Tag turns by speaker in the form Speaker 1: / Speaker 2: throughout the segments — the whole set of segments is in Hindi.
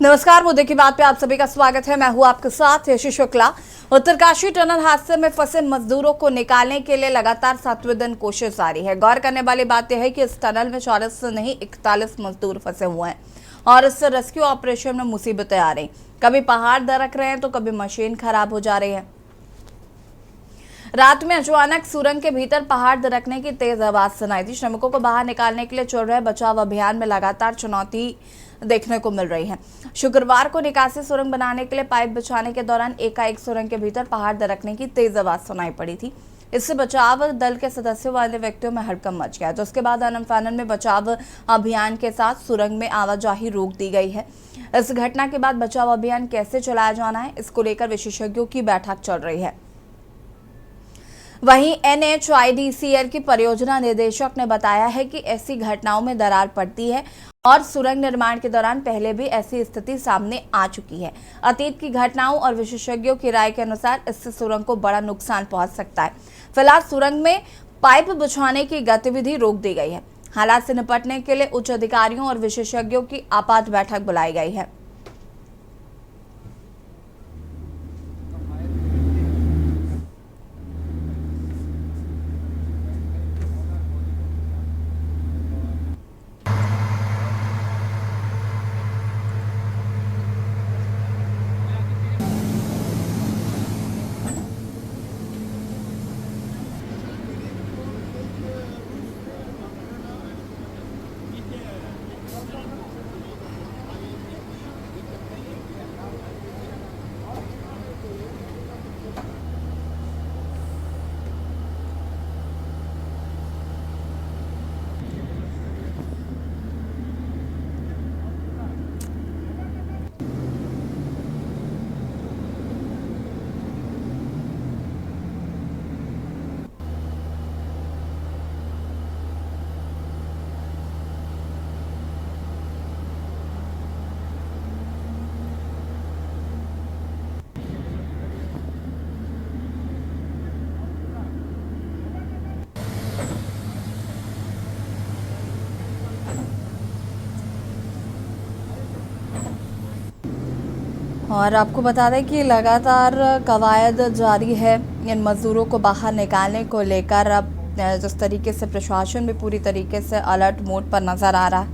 Speaker 1: नमस्कार, मुद्दे की बात पे आप सभी का स्वागत है। मैं हूं आपके साथ यशी शुक्ला। उत्तरकाशी टनल हादसे में फंसे मजदूरों को निकालने के लिए लगातार 7वें दिन कोशिश जारी है। गौर करने वाली बात यह है कि इस टनल में 40 से नहीं 41 मजदूर फंसे हुए हैं और इस रेस्क्यू ऑपरेशन में मुसीबतें आ रही। कभी पहाड़ दरक रहे हैं तो कभी मशीन खराब हो जा रही है। रात में अचानक सुरंग के भीतर पहाड़ दरकने की तेज आवाज सुनाई दी। श्रमिकों को बाहर निकालने के लिए चल रहे बचाव अभियान में लगातार चुनौती देखने को मिल रही है। शुक्रवार को निकासी सुरंग बनाने के लिए पाइप बिछाने के दौरान एकाएक सुरंग के भीतर पहाड़ दरकने की तेज आवाज सुनाई पड़ी थी। इससे बचाव दल के सदस्यों व अन्य व्यक्तियों में हड़कंप मच गया। तो उसके बाद आनन फानन में बचाव अभियान के साथ सुरंग में आवाजाही रोक दी गई है। इस घटना के बाद बचाव अभियान कैसे चलाया जाना है, इसको लेकर विशेषज्ञों की बैठक चल रही है। वहीं NHIDCL की परियोजना निदेशक ने बताया है कि ऐसी घटनाओं में दरार पड़ती है और सुरंग निर्माण के दौरान पहले भी ऐसी स्थिति सामने आ चुकी है। अतीत की घटनाओं और विशेषज्ञों की राय के अनुसार इससे सुरंग को बड़ा नुकसान पहुंच सकता है। फिलहाल सुरंग में पाइप बिछाने की गतिविधि रोक दी गई है। हालात से निपटने के लिए उच्च अधिकारियों और विशेषज्ञों की आपात बैठक बुलाई गई है। और आपको बता दें कि लगातार कवायद जारी है इन मजदूरों को बाहर निकालने को लेकर। अब जिस तरीके से प्रशासन भी पूरी तरीके से अलर्ट मोड पर नजर आ रहा है।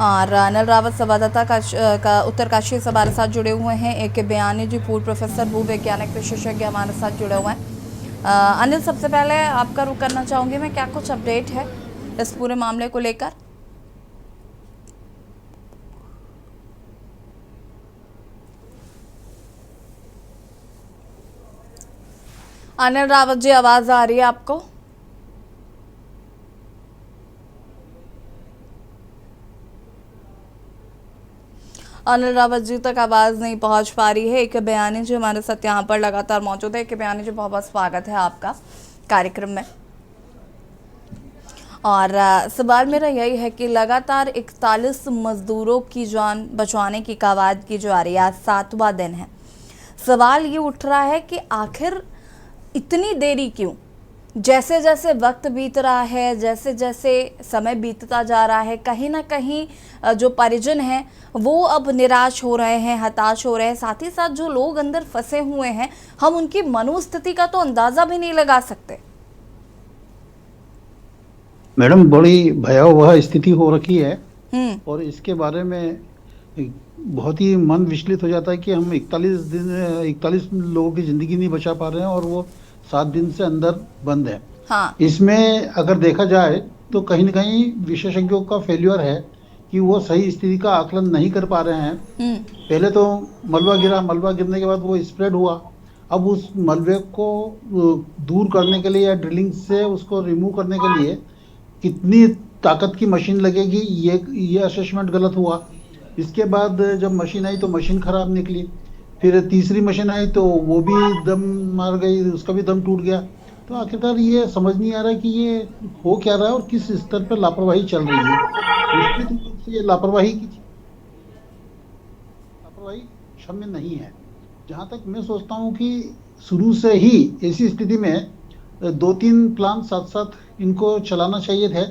Speaker 1: और अनिल रावत संवाददाता का उत्तरकाशी से हमारे साथ जुड़े हुए हैं। एक बयानी जी, पूर्व प्रोफेसर भूवैज्ञानिक विशेषज्ञ हमारे साथ जुड़े हुए हैं। अनिल, सबसे पहले आपका रुख करना चाहूँगी मैं, क्या कुछ अपडेट है इस पूरे मामले को लेकर? अनिल रावत जी, आवाज आ रही है आपको? अनिल रावत जी तक आवाज नहीं पहुंच पा रही है। एक बयानी जी हमारे साथ यहाँ पर लगातार मौजूद है। एक बयानी जी, बहुत बहुत स्वागत है आपका कार्यक्रम में। और सवाल मेरा यही है कि लगातार 41 मजदूरों की जान बचाने की कवायद की जा रही है। आज 7वां दिन है। सवाल ये उठ रहा है कि आखिर इतनी देरी क्यों? जैसे जैसे वक्त बीत रहा है, जैसे जैसे समय बीतता जा रहा है, कहीं ना कहीं जो परिजन हैं वो अब निराश हो रहे हैं, हताश हो रहे हैं। साथ ही साथ जो लोग अंदर फंसे हुए हैं, हम उनकी मनोस्थिति का तो अंदाजा भी नहीं लगा सकते।
Speaker 2: मैडम, बड़ी भयावह स्थिति हो रखी है और इसके बारे में बहुत ही मन विचलित हो जाता है कि हम 41 लोगों की जिंदगी नहीं बचा पा रहे हैं और वो 7 दिन से अंदर बंद है।
Speaker 1: हाँ।
Speaker 2: इसमें अगर देखा जाए तो कहीं ना कहीं विशेषज्ञों का फेल्यूर है कि वो सही स्थिति का आकलन नहीं कर पा रहे हैं। पहले तो मलबा गिरा, मलबा गिरने के बाद वो स्प्रेड हुआ। अब उस मलबे को दूर करने के लिए या ड्रिलिंग से उसको रिमूव करने के लिए कितनी ताकत की मशीन लगेगी, ये असेसमेंट गलत हुआ। इसके बाद जब मशीन आई तो मशीन खराब निकली। फिर तीसरी मशीन आई तो वो भी दम मार गई, उसका भी दम टूट गया। तो आखिरकार ये समझ नहीं आ रहा कि ये हो क्या रहा है और किस स्तर पर लापरवाही चल रही है। निश्चित रूप से ये लापरवाही क्षम्य नहीं है। जहाँ तक मैं सोचता हूँ कि शुरू से ही ऐसी स्थिति में दो तीन प्लान साथ साथ इनको चलाना चाहिए थे।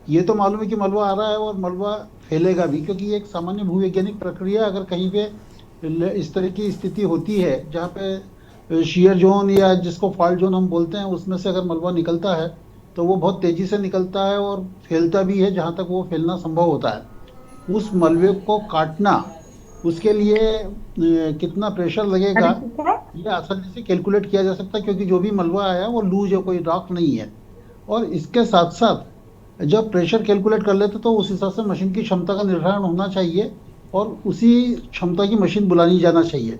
Speaker 2: ये तो मालूम है कि मलबा आ रहा है और मलबा फैलेगा भी, क्योंकि ये एक सामान्य भूवैज्ञानिक प्रक्रिया। अगर कहीं पे इस तरह की स्थिति होती है जहाँ पे शियर जोन या जिसको फॉल्ट जोन हम बोलते हैं, उसमें से अगर मलबा निकलता है तो वो बहुत तेजी से निकलता है और फैलता भी है जहाँ तक वो फैलना संभव होता है। उस मलबे को काटना, उसके लिए कितना प्रेशर लगेगा, ये आसानी से कैलकुलेट किया जा सकता है, क्योंकि जो भी मलबा आया है वो लूज है, कोई रॉक नहीं है। और इसके साथ साथ जब प्रेशर कैलकुलेट कर लेते तो उस हिसाब से मशीन की क्षमता का निर्धारण होना चाहिए और उसी क्षमता की मशीन बुलानी जाना चाहिए।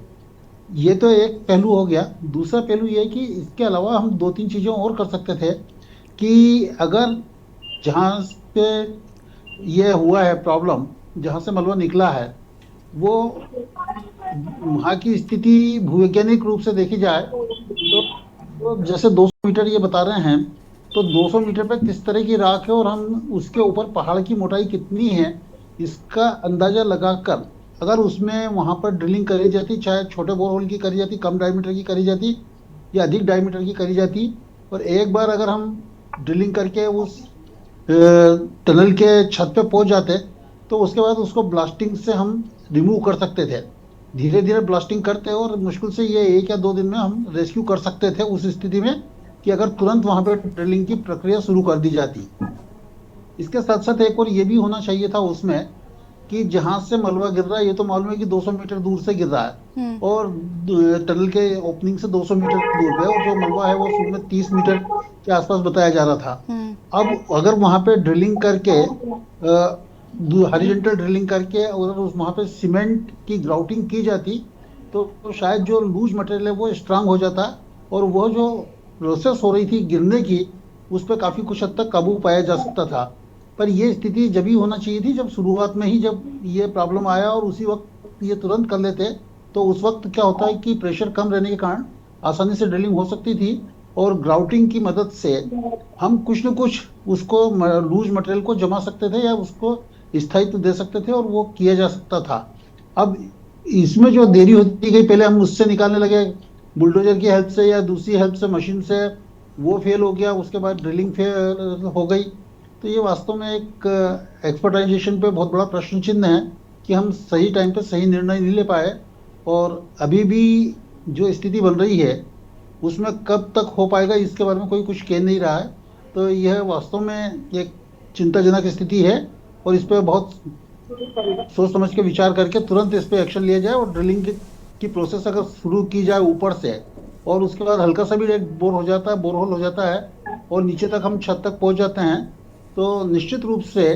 Speaker 2: ये तो एक पहलू हो गया। दूसरा पहलू ये है कि इसके अलावा हम दो तीन चीज़ें और कर सकते थे कि अगर जहाँ पे ये हुआ है प्रॉब्लम, जहाँ से मलबा निकला है, वो वहाँ की स्थिति भूवैज्ञानिक रूप से देखी जाए तो जैसे 200 मीटर ये बता रहे हैं, तो 200 मीटर पे किस तरह की राख है और हम उसके ऊपर पहाड़ की मोटाई कितनी है, इसका अंदाजा लगाकर अगर उसमें वहाँ पर ड्रिलिंग करी जाती, चाहे छोटे बोरहोल की करी जाती, कम डायमीटर की करी जाती या अधिक डायमीटर की करी जाती, और एक बार अगर हम ड्रिलिंग करके उस टनल के छत पे पहुंच जाते तो उसके बाद उसको ब्लास्टिंग से हम रिमूव कर सकते थे। धीरे धीरे ब्लास्टिंग करते और मुश्किल से ये 1 या 2 दिन में हम रेस्क्यू कर सकते थे उस स्थिति में कि अगर तुरंत वहां पे ड्रिलिंग की प्रक्रिया शुरू कर दी जाती। इसके साथ साथ एक और ये भी होना चाहिए था उसमें कि जहां से मलबा गिर रहा है, ये तो मालूम है कि 200 मीटर दूर से गिर रहा है और टनल के ओपनिंग से 200 मीटर दूर पे, और जो मलबा है वो शुरू में 30 मीटर के आसपास बताया जा रहा था। अब अगर वहां पे ड्रिलिंग करके हॉरिजॉन्टल ड्रिलिंग करके अगर वहां पे सीमेंट की ग्राउटिंग की जाती तो शायद जो लूज मटेरियल है वो स्ट्रांग हो जाता और वो जो प्रोसेस हो रही थी गिरने की, उस पर काफी कुछ हद तक काबू पाया जा सकता था। पर ये स्थिति जब ही होना चाहिए थी जब शुरुआत में ही जब ये प्रॉब्लम आया और उसी वक्त ये तुरंत कर लेते, तो उस वक्त क्या होता है कि प्रेशर कम रहने के कारण आसानी से ड्रिलिंग हो सकती थी और ग्राउटिंग की मदद से हम कुछ न कुछ उसको लूज मटेरियल को जमा सकते थे या उसको स्थायित्व दे सकते थे और वो किया जा सकता था। अब इसमें जो देरी होती गई, पहले हम उससे निकालने लगे बुलडोजर की हेल्प से या दूसरी हेल्प से मशीन से, वो फेल हो गया, उसके बाद ड्रिलिंग फेल हो गई। तो ये वास्तव में एक एक्सपर्टाइजेशन पे बहुत बड़ा प्रश्न चिन्ह है कि हम सही टाइम पे सही निर्णय नहीं ले पाए और अभी भी जो स्थिति बन रही है उसमें कब तक हो पाएगा इसके बारे में कोई कुछ कह नहीं रहा है। तो यह वास्तव में एक चिंताजनक स्थिति है और इस पर बहुत सोच समझ के विचार करके तुरंत इस पर एक्शन लिया जाए और ड्रिलिंग की प्रोसेस अगर शुरू की जाए ऊपर से, और उसके बाद हल्का सा भी एक बोरहोल हो जाता है और नीचे तक हम छत तक पहुंच जाते हैं, तो निश्चित रूप से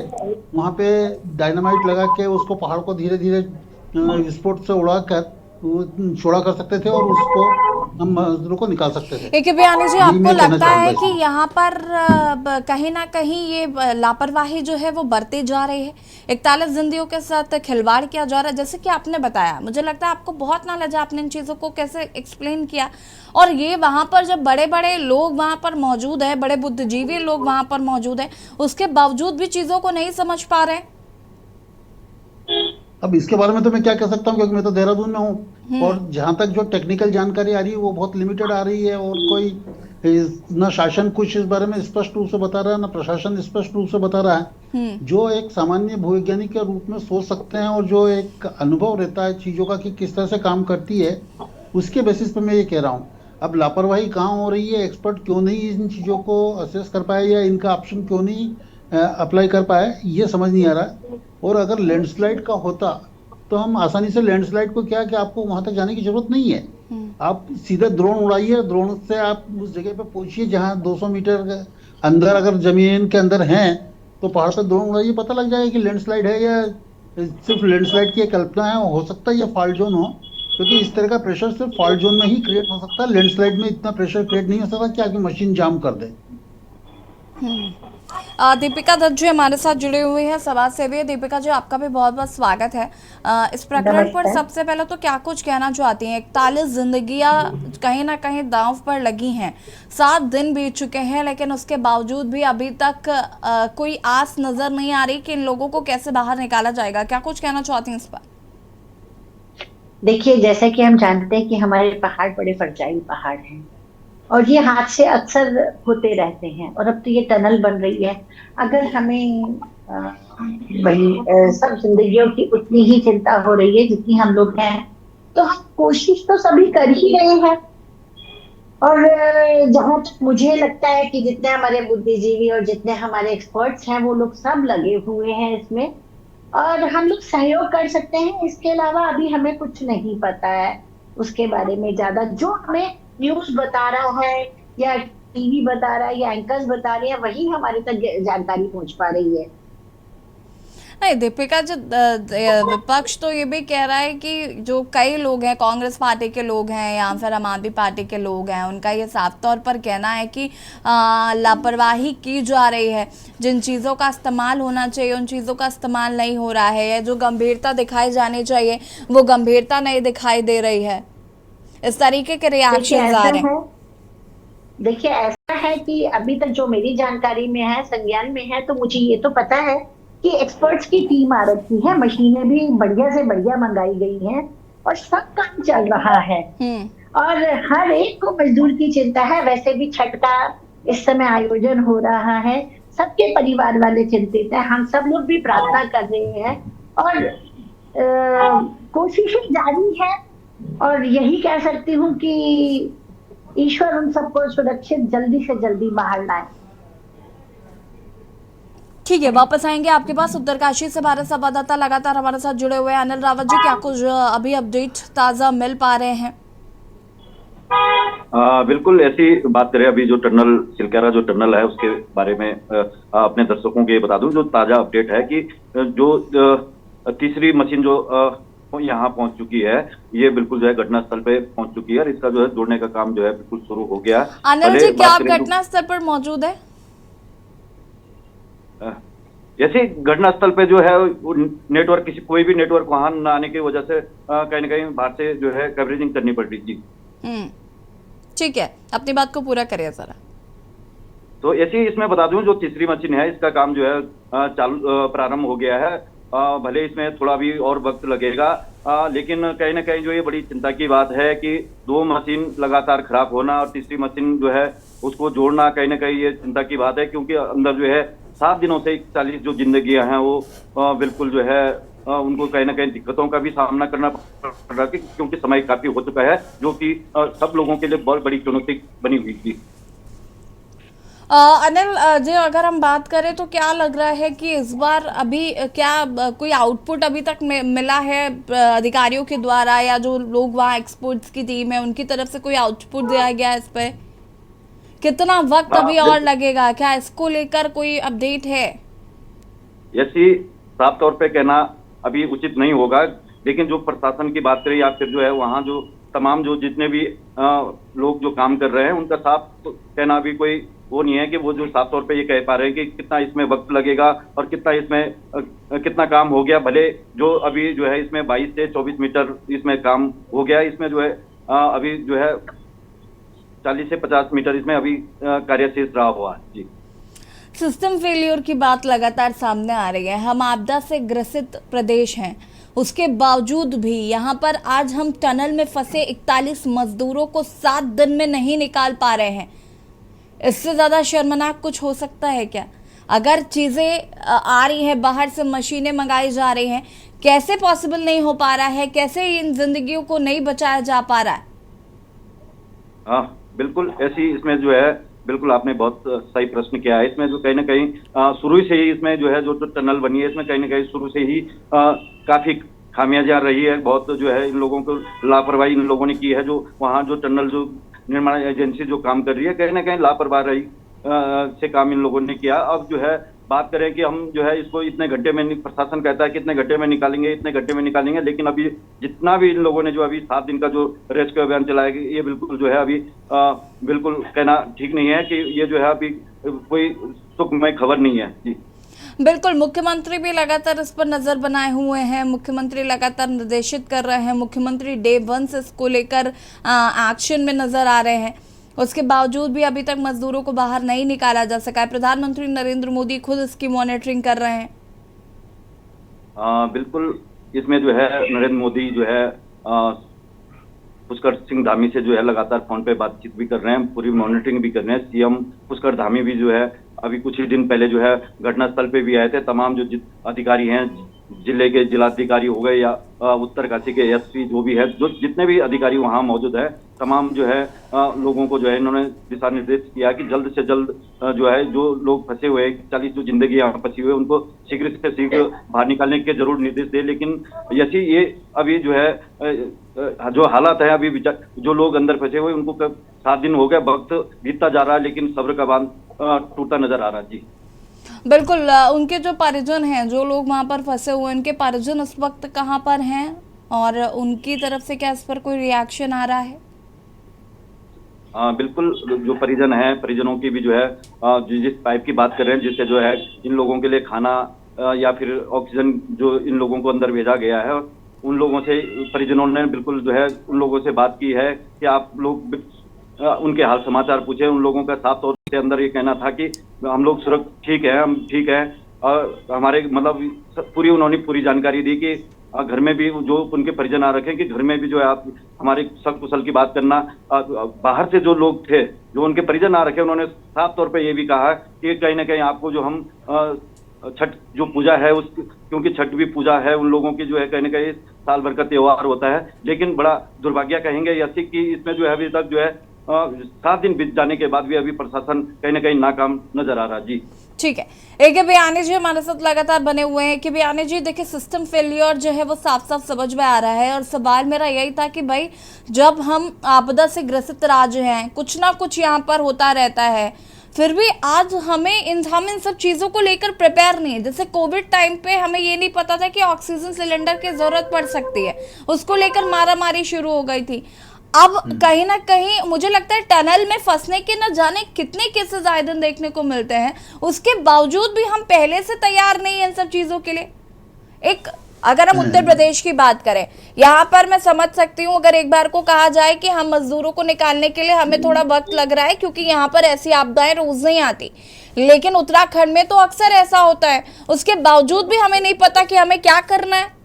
Speaker 2: वहाँ पे डायनामाइट लगा के उसको पहाड़ को धीरे धीरे विस्फोट से उड़ाकर चौड़ा कर सकते थे और उसको हम मजदूरों को निकाल सकते थे।
Speaker 1: एक बयानी जी,
Speaker 2: यही
Speaker 1: आपको
Speaker 2: मैं कहना
Speaker 1: लगता है
Speaker 2: चाहूंगा
Speaker 1: कि
Speaker 2: इसमें।
Speaker 1: यहाँ पर कहीं ना कहीं ये लापरवाही जो है वो बढ़ती जा रही है, 41 जिंदगियों के साथ खिलवाड़ किया जा रहा है, जैसे कि आपने बताया। मुझे लगता है आपको बहुत नॉलेज है, आपने इन चीज़ों को कैसे एक्सप्लेन किया। और ये वहाँ पर जब बड़े बड़े लोग वहाँ पर मौजूद है, बड़े बुद्धिजीवी लोग वहाँ पर मौजूद है, उसके बावजूद भी चीज़ों को नहीं समझ पा रहे।
Speaker 2: अब इसके बारे में तो मैं क्या कह सकता हूँ, क्योंकि मैं तो देहरादून में हूँ और जहां तक जो टेक्निकल जानकारी आ रही है वो बहुत लिमिटेड आ रही है और कोई न शासन कुछ इस बारे में स्पष्ट रूप से बता रहा है, न प्रशासन स्पष्ट रूप से बता रहा है। जो एक सामान्य भूवैज्ञानिक के रूप में सोच सकते हैं और जो एक अनुभव रहता है चीजों का कि किस तरह से काम करती है, उसके बेसिस पे मैं ये कह रहा हूँ। अब लापरवाही कहाँ हो रही है, एक्सपर्ट क्यों नहीं इन चीजों को असेस कर पाए या इनका ऑप्शन क्यों नहीं अप्लाई कर पाए, ये समझ नहीं आ रहा। और अगर लैंडस्लाइड का होता तो हम आसानी से लैंडस्लाइड को क्या कि आपको वहां तक जाने की जरूरत नहीं है, आप सीधे ड्रोन उड़ाइए, ड्रोन से आप उस जगह पे पहुंचिए जहां 200 मीटर अंदर अगर जमीन के अंदर हैं तो पहाड़ से ड्रोन उड़ाइए, पता लग जाएगा कि लैंडस्लाइड है या सिर्फ लैंडस्लाइड की कल्पना है। हो सकता है ये फॉल्ट जोन हो, क्योंकि इस तरह का प्रेशर सिर्फ फॉल्ट जोन में ही क्रिएट हो सकता है, लैंडस्लाइड में इतना प्रेशर क्रिएट नहीं हो सकता कि आपकी मशीन जाम कर दे।
Speaker 1: दीपिका दत्त जी हमारे साथ जुड़े हुए हैं, समाज सेवी है। दीपिका जी, आपका भी बहुत बहुत स्वागत है। इस प्रकरण पर सबसे पहले तो क्या कुछ कहना चाहती हैं? 41 जिंदगियां कहीं ना कहीं दांव पर लगी हैं, 7 दिन बीत चुके हैं, लेकिन उसके बावजूद भी अभी तक कोई आस नजर नहीं आ रही कि इन लोगों को कैसे बाहर निकाला जाएगा। क्या कुछ कहना चाहती हैं इस पर?
Speaker 3: देखिए, जैसा कि हम जानते हैं कि हमारे पहाड़ बड़े फरजाई पहाड़ हैं और ये हादसे अक्सर होते रहते हैं। और अब तो ये टनल बन रही है। अगर हमें वही सब जिंदगियों की उतनी ही चिंता हो रही है जितनी हम लोग हैं, तो हम कोशिश तो सभी कर ही रहे हैं। और जहां तक मुझे लगता है कि जितने हमारे बुद्धिजीवी और जितने हमारे एक्सपर्ट्स हैं वो लोग सब लगे हुए हैं इसमें, और हम लोग सहयोग कर सकते हैं। इसके अलावा अभी हमें कुछ नहीं पता है उसके बारे में ज्यादा। जो हमें न्यूज बता रहा है या टीवी बता रहा है या एंकर्स बता रहे हैं, वही हमारे तक जानकारी पहुंच पा रही है।
Speaker 1: नहीं दीपिका जो विपक्ष तो ये भी कह रहा है कि जो कई लोग हैं, कांग्रेस पार्टी के लोग हैं या फिर आम आदमी पार्टी के लोग हैं, उनका ये साफ तौर पर कहना है कि लापरवाही की जा रही है। जिन चीज़ों का इस्तेमाल होना चाहिए उन चीज़ों का इस्तेमाल नहीं हो रहा है, या जो गंभीरता दिखाई जानी चाहिए वो गंभीरता नहीं दिखाई दे रही है। इस तरीके के
Speaker 3: देखिए
Speaker 1: रिएक्शन आ
Speaker 3: ऐसा
Speaker 1: रहे हैं।
Speaker 3: है देखिए ऐसा है कि अभी तक जो मेरी जानकारी में है, संज्ञान में है, तो मुझे ये तो पता है कि एक्सपर्ट्स की टीम आ रखी है, मशीनें भी बढ़िया से बढ़िया मंगाई गई हैं और सब काम चल रहा है।
Speaker 1: हम्म।
Speaker 3: और हर एक को मजदूर की चिंता है। वैसे भी छठ का इस समय आयोजन हो रहा है, सबके परिवार वाले चिंतित हैं, हम सब लोग भी प्रार्थना कर रहे हैं और कोशिशें जारी है। और यही कह सकती हूँ कि ईश्वर उन सबको सुरक्षित जल्दी से जल्दी बाहर लाए।
Speaker 1: ठीक है, वापस आएंगे आपके पास। उत्तरकाशी से भारत संवाददाता लगातार हमारे साथ जुड़े हुए हैं। अनिल रावत जी, क्या कुछ अभी अपडेट ताजा मिल पा रहे हैं?
Speaker 4: बिल्कुल ऐसी बात करें, अभी जो टनल सिलकारा जो टनल है उसके बारे में अपने दर्शकों को ये बता दूं, जो ताजा अपडेट है कि जो तीसरी मशीन जो यहाँ पहुंच चुकी है, ये बिल्कुल जो है घटनास्थल पे पहुंच चुकी है और इसका जो है जोड़ने का काम जो है बिल्कुल शुरू हो गया।
Speaker 1: अनिल जी, क्या आप घटनास्थल पर मौजूद है?
Speaker 4: जैसे घटनास्थल पे जो है नेटवर्क, कोई भी नेटवर्क वहां न आने की वजह से कहीं ना कहीं बाहर से जो है कवरेजिंग करनी पड़ रही थी।
Speaker 1: ठीक है, अपनी बात को पूरा करिए जरा।
Speaker 4: तो ऐसे इसमें बता दूं, जो तीसरी मशीन है इसका काम जो है चालू प्रारंभ हो गया है। भले इसमें थोड़ा भी और वक्त लगेगा, लेकिन कहीं ना कहीं जो ये बड़ी चिंता की बात है कि दो मशीन लगातार खराब होना और तीसरी मशीन जो है उसको जोड़ना, कहीं ना कहीं ये चिंता की बात है, क्योंकि अंदर जो है 7 दिनों से 41 जो जिंदगियां हैं वो बिल्कुल जो है उनको कहीं ना कहीं दिक्कतों का भी सामना करना पड़ रहा है, क्योंकि समय काफी हो चुका है, जो कि सब लोगों के लिए बहुत बड़ी चुनौती बनी हुई थी।
Speaker 1: अनिल जी, अगर हम बात करें तो क्या लग रहा है कि इस बार अभी क्या कोई आउटपुट अभी तक मिला है अधिकारियों के द्वारा, या जो लोग वहाँ एक्सपर्ट्स की टीम है उनकी तरफ से कोई आउटपुट दिया गया है इस पे? कितना वक्त अभी और लगेगा, क्या इसको लेकर कोई अपडेट है?
Speaker 4: ऐसी साफ तौर पे कहना अभी उचित नहीं होगा, लेकिन जो प्रशासन की बात करें या फिर जो है वहाँ जो तमाम जो जितने भी लोग जो काम कर रहे हैं उनका साफ कहना अभी कोई वो नहीं है कि वो जो साफ तौर पे ये कह पा रहे हैं कि कितना इसमें वक्त लगेगा और कितना इसमें कितना काम हो गया। भले जो अभी जो है इसमें 22 से 24 मीटर इसमें काम हो गया, इसमें जो है अभी जो है 40 से 50 मीटर इसमें अभी कार्य शेष रहा हुआ है। जी,
Speaker 1: सिस्टम फेलियर की बात लगातार सामने आ रही है। हम आपदा से ग्रसित प्रदेश हैं, उसके बावजूद भी यहाँ पर आज हम टनल में फंसे 41 मजदूरों को 7 दिन में नहीं निकाल पा रहे हैं। इससे ज्यादा शर्मनाक कुछ हो सकता है क्या? अगर चीजें आ रही है बाहर से, मशीनें मंगाई जा रही हैं, कैसे पॉसिबल नहीं हो पा रहा है? कैसे इन जिंदगियों को नहीं बचाया जा पा रहा है?
Speaker 4: हाँ बिल्कुल, ऐसी इसमें जो है बिल्कुल आपने बहुत सही प्रश्न किया है। इसमें जो कहीं ना कहीं शुरू से ही इसमें जो है जो टनल बनी है इसमें कहीं ना कहीं शुरू से ही काफी खामियाजा रही है। बहुत जो है इन लोगों को लापरवाही इन लोगों ने की है। जो वहाँ जो टनल जो निर्माण एजेंसी जो काम कर रही है, कहीं ना कहीं लापरवाही से काम इन लोगों ने किया। अब जो है बात करें कि हम जो है इसको इतने घंटे में, प्रशासन कहता है कि इतने घंटे में निकालेंगे, इतने घंटे में निकालेंगे, लेकिन अभी जितना भी इन लोगों ने जो अभी 7 दिन का जो रेस्क्यू अभियान चलाया, ये बिल्कुल जो है अभी बिल्कुल कहना ठीक नहीं है कि ये जो है अभी कोई सुखमय खबर नहीं है। जी
Speaker 1: बिल्कुल, मुख्यमंत्री भी लगातार इस पर नजर बनाए हुए हैं, मुख्यमंत्री लगातार निर्देशित कर रहे हैं, मुख्यमंत्री डे 1 से इसको लेकर एक्शन में नजर आ रहे हैं। उसके बावजूद भी अभी तक मजदूरों को बाहर नहीं निकाला जा सका है। प्रधानमंत्री नरेंद्र मोदी खुद इसकी मॉनिटरिंग कर रहे हैं।
Speaker 4: बिल्कुल, इसमें जो है नरेंद्र मोदी जो है पुष्कर सिंह धामी से जो है लगातार फोन पे बातचीत भी कर रहे हैं, पूरी मॉनिटरिंग भी कर रहे हैं। सीएम पुष्कर धामी भी जो है अभी कुछ ही दिन पहले जो है घटनास्थल पे भी आए थे। तमाम जो अधिकारी हैं, जिले के जिलाधिकारी हो गए या उत्तरकाशी के एसपी जो भी है, जो जितने भी अधिकारी वहां मौजूद है, तमाम जो है लोगों को जो है इन्होंने दिशा निर्देश किया कि जल्द से जल्द जो है जो लोग फंसे हुए 40 जो जिंदगी यहाँ फंसी हुई है उनको शीघ्र से शीघ्र बाहर निकालने के जरूर निर्देश दे। लेकिन यही ये अभी जो है जो हालात है, अभी जो लोग अंदर फंसे हुए उनको 7 दिन हो गए, वक्त बीतता जा रहा है, लेकिन सब्र का बांध टूटता नजर आ रहा है। जी
Speaker 1: बिल्कुल, उनके जो परिजन हैं, जो लोग वहां पर फंसे हुए हैं, उनके परिजन इस वक्त कहां पर हैं और उनकी तरफ से क्या इस पर कोई रिएक्शन आ रहा है?
Speaker 4: बिल्कुल, जो परिजन हैं, परिजनों की भी जो है जिस पाइप की बात कर रहे हैं, जिससे जो है इन लोगों के लिए खाना या फिर ऑक्सीजन जो इन लोगों को अंदर भेजा गया है, उन लोगों से परिजनों ने बिल्कुल जो है उन लोगों से बात की है कि आप लोग उनके हाल समाचार पूछे। उन लोगों का साफ तौर से अंदर ये कहना था कि हम लोग ठीक है, हम ठीक है, और हमारे मतलब उन्होंने पूरी जानकारी दी कि घर में भी जो उनके परिजन आ रखे हैं कि घर में भी जो है आप हमारे सब कुशल की बात करना। बाहर से जो लोग थे, जो उनके परिजन आ रखे, उन्होंने साफ तौर पे ये भी कहा कि कहीं ना कहीं आपको जो हम छठ जो पूजा है उस, क्योंकि छठ भी पूजा है, उन लोगों की जो है कहीं ना कहीं साल भर का त्योहार होता है, लेकिन बड़ा दुर्भाग्य कहेंगे ऐसी कि इसमें जो है अभी तक जो है 7 दिन बीत जाने के बाद भी अभी प्रशासन कहीं ना कहीं नाकाम नजर आ रहा है। जी
Speaker 1: ठीक है, AK बयानी जी हमारे साथ लगातार बने हुए हैं। AK बयानी जी, देखिए सिस्टम फेलियर जो है वो साफ साफ समझ में आ रहा है, और सवाल मेरा यही था कि भाई जब हम आपदा से ग्रसित राज्य हैं, कुछ ना कुछ यहाँ पर होता रहता है, फिर भी आज हम इन सब चीज़ों को लेकर प्रिपेयर नहीं है। जैसे कोविड टाइम पे हमें ये नहीं पता था कि ऑक्सीजन सिलेंडर की ज़रूरत पड़ सकती है, उसको लेकर मारामारी शुरू हो गई थी। अब कहीं ना कहीं मुझे लगता है टनल में फंसने के न जाने कितने केसेस आए दिन देखने को मिलते हैं, उसके बावजूद भी हम पहले से तैयार नहीं है इन सब चीज़ों के लिए। एक अगर हम उत्तर प्रदेश की बात करें, यहाँ पर मैं समझ सकती हूँ अगर एक बार को कहा जाए कि हम मजदूरों को निकालने के लिए हमें थोड़ा वक्त लग रहा है क्योंकि यहाँ पर ऐसी आपदाएं रोज नहीं आती, लेकिन उत्तराखंड में तो अक्सर ऐसा होता है, उसके बावजूद भी हमें नहीं पता कि हमें क्या करना है।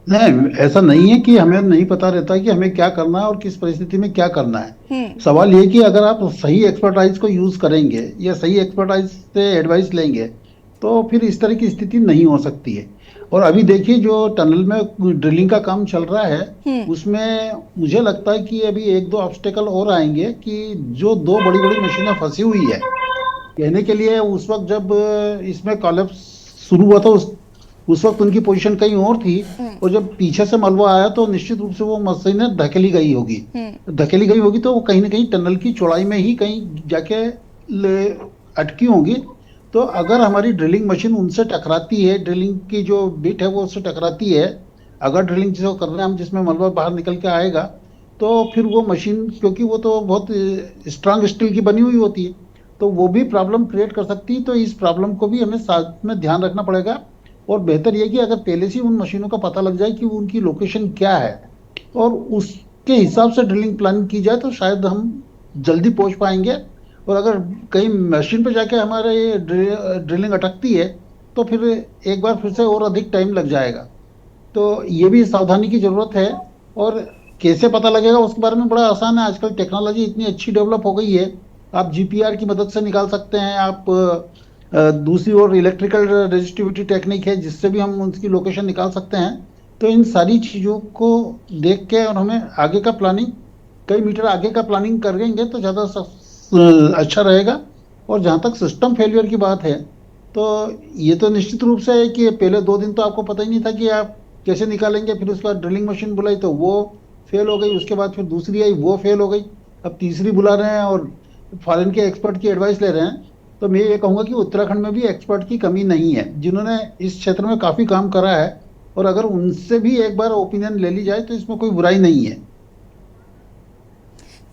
Speaker 2: नहीं, ऐसा नहीं है कि हमें नहीं पता रहता कि हमें क्या करना है और किस परिस्थिति में क्या करना है। सवाल ये कि अगर आप सही एक्सपर्टाइज को यूज करेंगे या सही एक्सपर्टाइज से एडवाइस लेंगे तो फिर इस तरह की स्थिति नहीं हो सकती है। और अभी देखिए जो टनल में ड्रिलिंग का काम चल रहा है उसमें मुझे लगता है कि अभी 1-2 ऑब्स्टेकल और आएंगे कि जो 2 बड़ी बड़ी मशीनें फंसी हुई है, कहने के लिए उस वक्त जब इसमें कॉलेप्स शुरू हुआ था उस वक्त उनकी पोजीशन कहीं और थी, और जब पीछे से मलबा आया तो निश्चित रूप से वो मशीनें धकेली गई होगी तो वो कहीं ना कहीं टनल की चौड़ाई में ही कहीं जाके अटकी होंगी। तो अगर हमारी ड्रिलिंग मशीन उनसे टकराती है, ड्रिलिंग की जो बिट है वो उससे टकराती है, अगर ड्रिलिंग जिसको कर रहे हैं हम जिसमें मलबा बाहर निकल के आएगा, तो फिर वो मशीन, क्योंकि वो तो बहुत स्ट्रांग स्टील की बनी हुई होती है, तो वो भी प्रॉब्लम क्रिएट कर सकती है। तो इस प्रॉब्लम को भी हमें साथ में ध्यान रखना पड़ेगा, और बेहतर यह कि अगर पहले से उन मशीनों का पता लग जाए कि उनकी लोकेशन क्या है और उसके हिसाब से ड्रिलिंग प्लान की जाए तो शायद हम जल्दी पहुंच पाएंगे। और अगर कहीं मशीन पे जाके हमारे ड्रिलिंग अटकती है तो फिर एक बार फिर से और अधिक टाइम लग जाएगा। तो ये भी सावधानी की ज़रूरत है, और कैसे पता लगेगा उसके बारे में बड़ा आसान है। आजकल टेक्नोलॉजी इतनी अच्छी डेवलप हो गई है, आप GPR की मदद से निकाल सकते हैं, आप दूसरी ओर इलेक्ट्रिकल रेजिस्टिविटी टेक्निक है जिससे भी हम उसकी लोकेशन निकाल सकते हैं। तो इन सारी चीज़ों को देख के और हमें आगे का प्लानिंग, कई मीटर आगे का प्लानिंग करेंगे तो ज़्यादा अच्छा रहेगा। और जहाँ तक सिस्टम फेलियर की बात है तो ये तो निश्चित रूप से है कि पहले 2 दिन तो आपको पता ही नहीं था कि आप कैसे निकालेंगे, फिर उसके बाद ड्रिलिंग मशीन बुलाई तो वो फेल हो गई, उसके बाद फिर दूसरी आई वो फेल हो गई, अब तीसरी बुला रहे हैं और फॉरेन के एक्सपर्ट की एडवाइस ले रहे हैं। तो मैं ये कहूँगा कि उत्तराखंड में भी एक्सपर्ट की कमी नहीं है, जिन्होंने इस क्षेत्र में काफ़ी काम करा है, और अगर उनसे भी एक बार ओपिनियन ले ली जाए तो इसमें कोई बुराई नहीं है।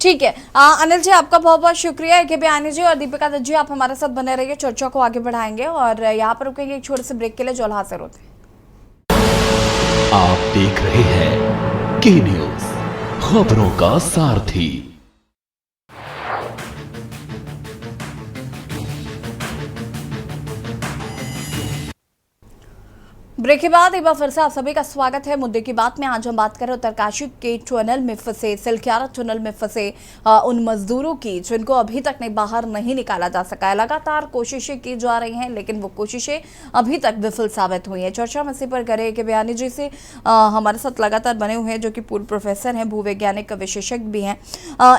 Speaker 1: ठीक है, अनिल जी आपका बहुत बहुत शुक्रिया। AK बयानी जी और दीपिका दत्त जी आप हमारे साथ बने रहिए, चर्चा को आगे बढ़ाएंगे, और यहाँ पर रुकेंगे एक छोटे से ब्रेक के लिए जो हाजिर होते हैं।
Speaker 5: आप देख रहे हैं के न्यूज, खबरों का सारथी।
Speaker 1: ब्रेक के बाद एक बार फिर से आप सभी का स्वागत है मुद्दे की बात में। आज हम बात कर रहे हैं उत्तरकाशी के टनल में फंसे, सिलक्यारा टनल में फंसे उन मजदूरों की जिनको अभी तक बाहर नहीं निकाला जा सका है। लगातार कोशिशें की जा रही हैं, लेकिन वो कोशिशें अभी तक विफल साबित हुई हैं। चर्चा हम इसी पर करें। ए के बयानी जी से हमारे साथ लगातार बने हुए हैं, जो कि पूर्व प्रोफेसर हैं, भूवैज्ञानिक विशेषज्ञ भी हैं।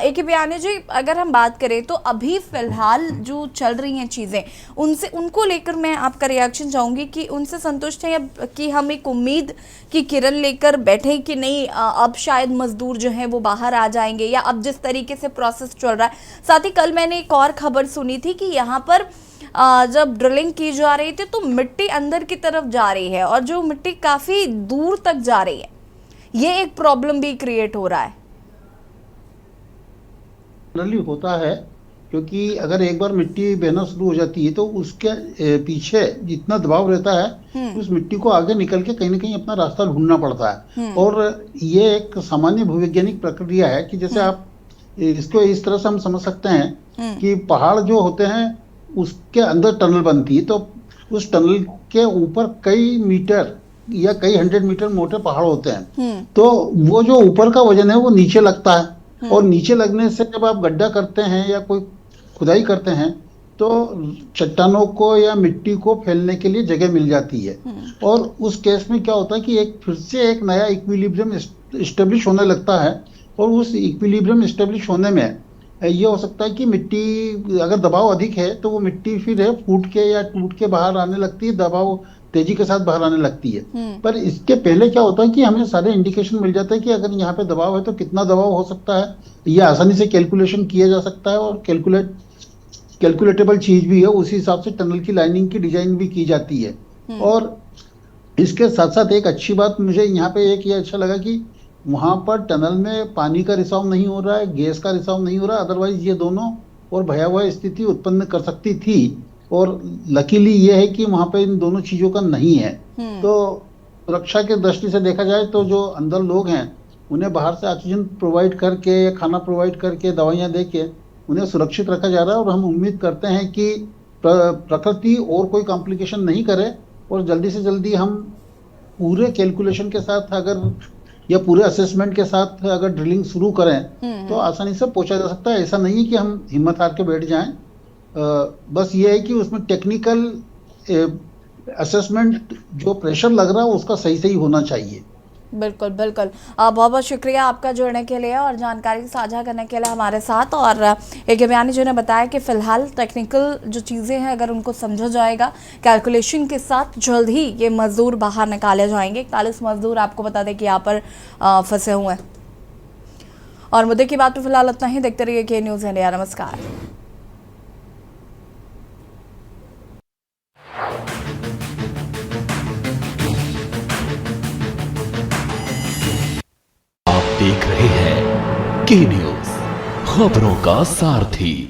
Speaker 1: ए के बयानी जी, अगर हम बात करें तो अभी फिलहाल जो चल रही हैं चीजें, उनको लेकर मैं आपका रिएक्शन चाहूंगी कि उनसे संतुष्ट हैं कि हम एक उम्मीद की किरण लेकर बैठे कि नहीं अब शायद मजदूर जो हैं वो बाहर आ जाएंगे, या अब जिस तरीके से प्रोसेस चल रहा है। साथ ही कल मैंने एक और खबर सुनी थी कि यहाँ पर जब ड्रिलिंग की जा रही थी तो मिट्टी अंदर की तरफ जा रही है, और जो मिट्टी काफी दूर तक जा रही है, ये एक प्रॉब्लम भी क्रिएट हो रहा है।
Speaker 2: जनरली होता है, क्योंकि अगर एक बार मिट्टी बहना शुरू हो जाती है तो उसके पीछे जितना दबाव रहता है उस मिट्टी को आगे निकल के कहीं ना कहीं अपना रास्ता ढूंढना पड़ता है। और ये एक सामान्य भूवैज्ञानिक प्रक्रिया है कि जैसे आप इसको इस तरह से हम समझ सकते हैं कि पहाड़ जो होते हैं उसके अंदर टनल बनती है, तो उस टनल के ऊपर कई मीटर या कई 100 मीटर मोटे पहाड़ होते हैं। तो वो जो ऊपर का वजन है वो नीचे लगता है, और नीचे लगने से जब आप गड्ढा करते हैं या कोई खुदाई करते हैं तो चट्टानों को या मिट्टी को फैलने के लिए जगह मिल जाती है। और उस केस में क्या होता है कि फिर से एक नया इक्विलिब्रियम इस्टेब्लिश होने लगता है, और उस इक्विलिब्रियम इस्टेब्लिश होने में ये हो सकता है कि मिट्टी अगर दबाव अधिक है तो वो मिट्टी फिर है फूट के या टूट के बाहर आने लगती है, दबाव तेजी के साथ बाहर आने लगती है। पर इसके पहले क्या होता है कि हमें सारे इंडिकेशन मिल जाते हैं कि अगर यहाँ पे दबाव है तो कितना दबाव हो सकता है, ये आसानी से कैलकुलेशन किया जा सकता है, और कैलकुलेटेबल चीज भी है। उसी हिसाब से टनल की लाइनिंग की डिजाइन भी की जाती है। और इसके साथ साथ एक अच्छी बात मुझे यहाँ पे एक ये अच्छा लगा कि वहां पर टनल में पानी का रिसाव नहीं हो रहा है, गैस का रिसाव नहीं हो रहा है। अदरवाइज ये दोनों और भयावह स्थिति उत्पन्न कर सकती थी, और लकीली ये है कि वहां पे इन दोनों चीजों का नहीं है। तो सुरक्षा के दृष्टि से देखा जाए तो जो अंदर लोग हैं उन्हें बाहर से ऑक्सीजन प्रोवाइड करके या खाना प्रोवाइड करके दवाइयां दे के उन्हें सुरक्षित रखा जा रहा है। और हम उम्मीद करते हैं कि प्रकृति और कोई कॉम्प्लिकेशन नहीं करे, और जल्दी से जल्दी हम पूरे कैलकुलेशन के साथ अगर या पूरे असेसमेंट के साथ अगर ड्रिलिंग शुरू करें तो आसानी से पहुंचा जा सकता है। ऐसा नहीं है कि हम हिम्मत हार के बैठ जाएं, बस ये है कि उसमें टेक्निकल असेसमेंट जो प्रेशर लग रहा है उसका सही सही होना चाहिए।
Speaker 1: बिल्कुल बिल्कुल। बहुत बहुत शुक्रिया आपका जुड़ने के लिए और जानकारी साझा करने के लिए हमारे साथ। और ए के बयानी जी ने बताया कि फिलहाल टेक्निकल जो चीज़ें हैं अगर उनको समझा जाएगा कैलकुलेशन के साथ, जल्द ही ये मजदूर बाहर निकाले जाएंगे। 41 मजदूर आपको बता दें कि यहाँ पर फंसे हुए हैं। और मुद्दे की बात तो फिलहाल इतना ही। देखते रहिए के न्यूज़ इंडिया। नमस्कार।
Speaker 5: देख रहे हैं के न्यूज़, खबरों का सारथी।